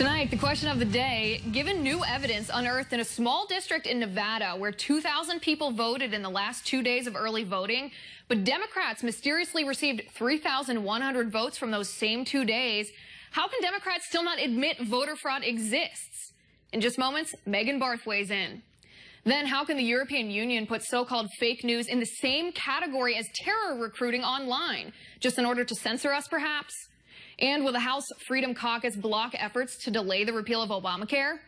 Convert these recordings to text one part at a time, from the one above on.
Tonight, the question of the day, given new evidence unearthed in a small district in Nevada where 2,000 people voted in the last 2 days of early voting, but Democrats mysteriously received 3,100 votes from those same 2 days, how can Democrats still not admit voter fraud exists? In just moments, Megan Barth weighs in. Then how can the European Union put so-called fake news in the same category as terror recruiting online, just in order to censor us, perhaps? And will the House Freedom Caucus block efforts to delay the repeal of Obamacare?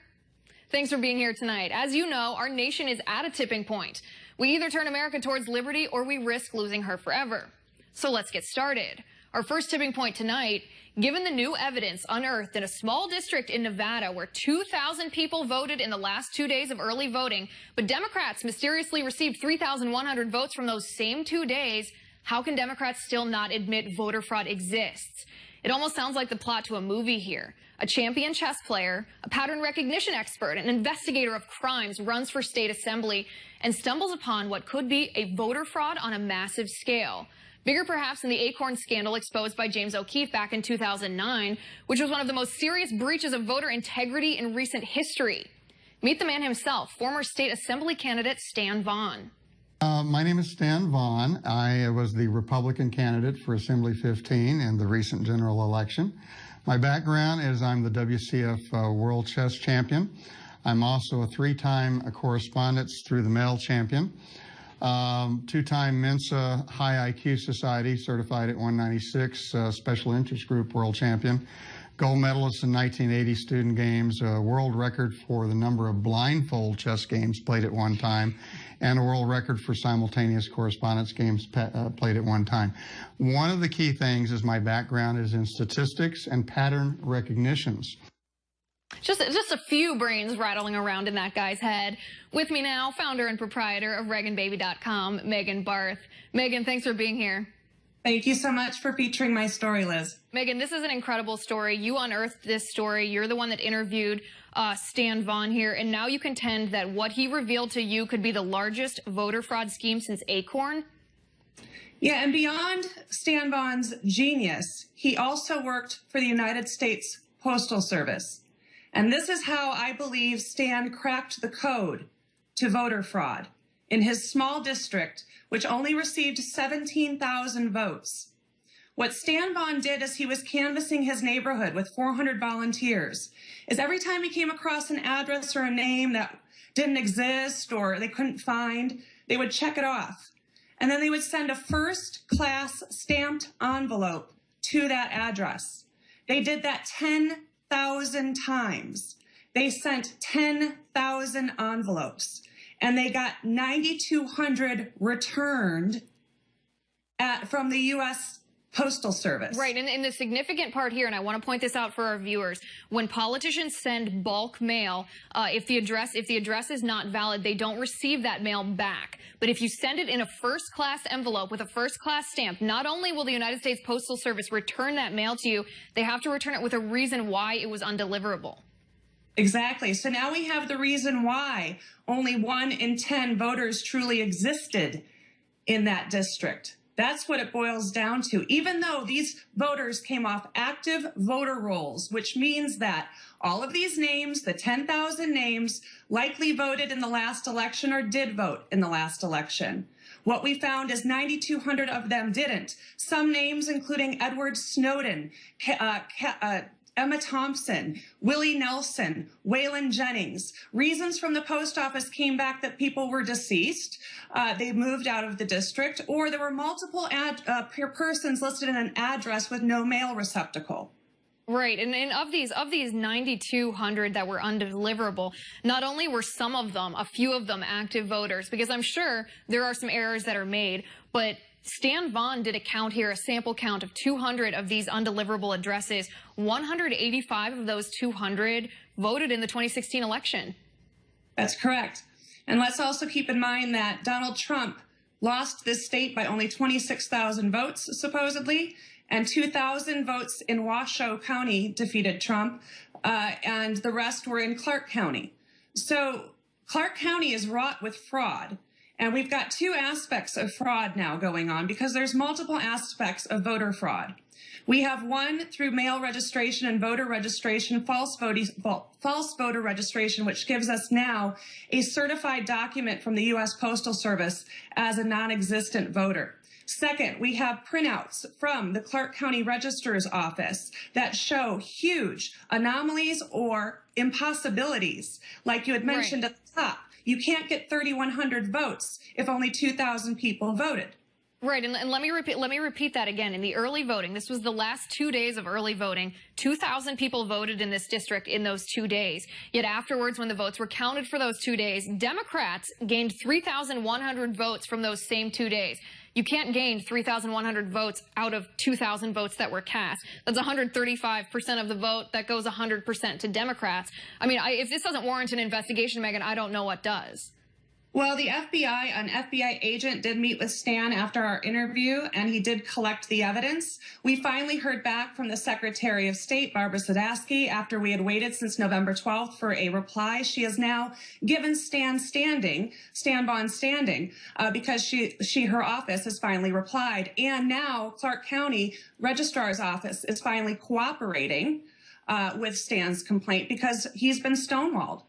Thanks for being here tonight. As you know, our nation is at a tipping point. We either turn America towards liberty or we risk losing her forever. So let's get started. Our first tipping point tonight, given the new evidence unearthed in a small district in Nevada where 2,000 people voted in the last 2 days of early voting, but Democrats mysteriously received 3,100 votes from those same 2 days, how can Democrats still not admit voter fraud exists? It almost sounds like the plot to a movie here. A champion chess player, a pattern recognition expert, an investigator of crimes runs for state assembly and stumbles upon what could be a voter fraud on a massive scale. Bigger perhaps than the Acorn scandal exposed by James O'Keefe back in 2009, which was one of the most serious breaches of voter integrity in recent history. Meet the man himself, former state assembly candidate Stan Vaughn. My name is Stan Vaughn. I was the Republican candidate for Assembly 15 in the recent general election. My background is I'm the WCF World Chess Champion. I'm also a three-time correspondence through the mail champion, two-time Mensa High IQ Society certified at 196, Special Interest Group World Champion, gold medalist in 1980 student games, a world record for the number of blindfold chess games played at one time, and a world record for simultaneous correspondence games played at one time. One of the key things is my background is in statistics and pattern recognitions. Just a few brains rattling around in that guy's head. With me now, founder and proprietor of ReaganBaby.com, Megan Barth. Megan, thanks for being here. Thank you so much for featuring my story, Liz. Megan, this is an incredible story. You unearthed this story. You're the one that interviewed Stan Vaughn here, and now you contend that what he revealed to you could be the largest voter fraud scheme since Acorn? Yeah, and beyond Stan Vaughn's genius, he also worked for the United States Postal Service. And this is how I believe Stan cracked the code to voter fraud in his small district, which only received 17,000 votes. What Stan Vaughn did as he was canvassing his neighborhood with 400 volunteers is every time he came across an address or a name that didn't exist or they couldn't find, they would check it off. And then they would send a first-class stamped envelope to that address. They did that 10,000 times. They sent 10,000 envelopes. And they got 9,200 returned from the U.S. Postal Service. Right, and the significant part here, and I want to point this out for our viewers, when politicians send bulk mail, if the address is not valid, they don't receive that mail back. But if you send it in a first-class envelope with a first-class stamp, not only will the United States Postal Service return that mail to you, they have to return it with a reason why it was undeliverable. Exactly. So now we have the reason why only 1 in 10 voters truly existed in that district. That's what it boils down to. Even though these voters came off active voter rolls, which means that all of these names, the 10,000 names, likely voted in the last election or did vote in the last election. What we found is 9,200 of them didn't. Some names, including Edward Snowden, Emma Thompson, Willie Nelson, Waylon Jennings. Reasons from the post office came back that people were deceased. They moved out of the district, or there were multiple persons listed in an address with no mail receptacle. Right, and of these 9,200 that were undeliverable, not only were some of them, a few of them, active voters, because I'm sure there are some errors that are made, but Stan Vaughn did a count here, a sample count of 200 of these undeliverable addresses. 185 of those 200 voted in the 2016 election. That's correct. And let's also keep in mind that Donald Trump lost this state by only 26,000 votes, supposedly, and 2,000 votes in Washoe County defeated Trump, and the rest were in Clark County. So Clark County is wrought with fraud. And we've got two aspects of fraud now going on because there's multiple aspects of voter fraud. We have one through mail registration and voter registration, false voter registration, which gives us now a certified document from the U.S. Postal Service as a non-existent voter. Second, we have printouts from the Clark County Registrar's Office that show huge anomalies or impossibilities, like you had mentioned at the top. You can't get 3,100 votes if only 2,000 people voted. Right, and let me repeat that again. In the early voting, this was the last 2 days of early voting. 2,000 people voted in this district in those 2 days. Yet afterwards, when the votes were counted for those 2 days, Democrats gained 3,100 votes from those same 2 days. You can't gain 3,100 votes out of 2,000 votes that were cast. That's 135% of the vote. That goes 100% to Democrats. I mean, if this doesn't warrant an investigation, Megan, I don't know what does. Well, the FBI, an FBI agent did meet with Stan after our interview, and he did collect the evidence. We finally heard back from the Secretary of State, Barbara Sadowski, after we had waited since November 12th for a reply. She has now given Stan Von standing, because her office has finally replied. And now Clark County Registrar's Office is finally cooperating with Stan's complaint because he's been stonewalled.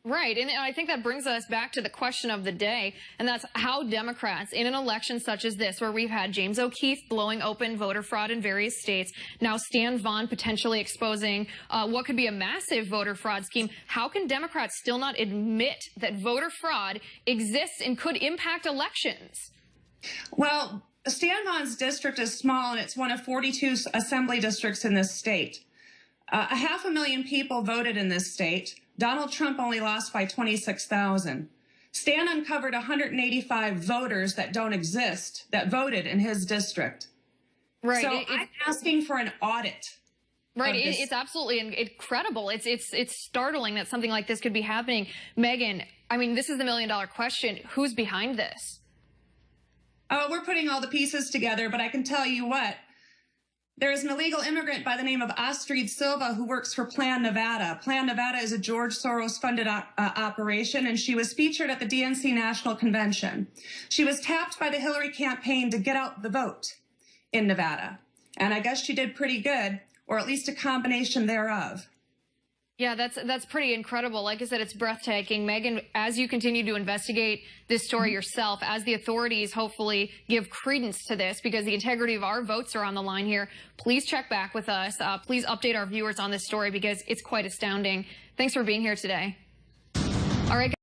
Right, and I think that brings us back to the question of the day, and that's how Democrats, in an election such as this, where we've had James O'Keefe blowing open voter fraud in various states, now Stan Von potentially exposing what could be a massive voter fraud scheme, how can Democrats still not admit that voter fraud exists and could impact elections? Well, Stan Von's district is small, and it's one of 42 assembly districts in this state. 500,000 people voted in this state. Donald Trump only lost by 26,000. Stan uncovered 185 voters that don't exist that voted in his district. Right. So I'm asking for an audit. Right. It's absolutely incredible. It's startling that something like this could be happening. Megan, I mean, this is the million-dollar question. Who's behind this? Oh, we're putting all the pieces together, but I can tell you what. There is an illegal immigrant by the name of Astrid Silva who works for Plan Nevada. Plan Nevada is a George Soros-funded operation, and she was featured at the DNC National Convention. She was tapped by the Hillary campaign to get out the vote in Nevada. And I guess she did pretty good, or at least a combination thereof. Yeah, that's pretty incredible. Like I said, it's breathtaking. Megan, as you continue to investigate this story yourself, as the authorities hopefully give credence to this, because the integrity of our votes are on the line here, please check back with us. Please update our viewers on this story because it's quite astounding. Thanks for being here today. All right.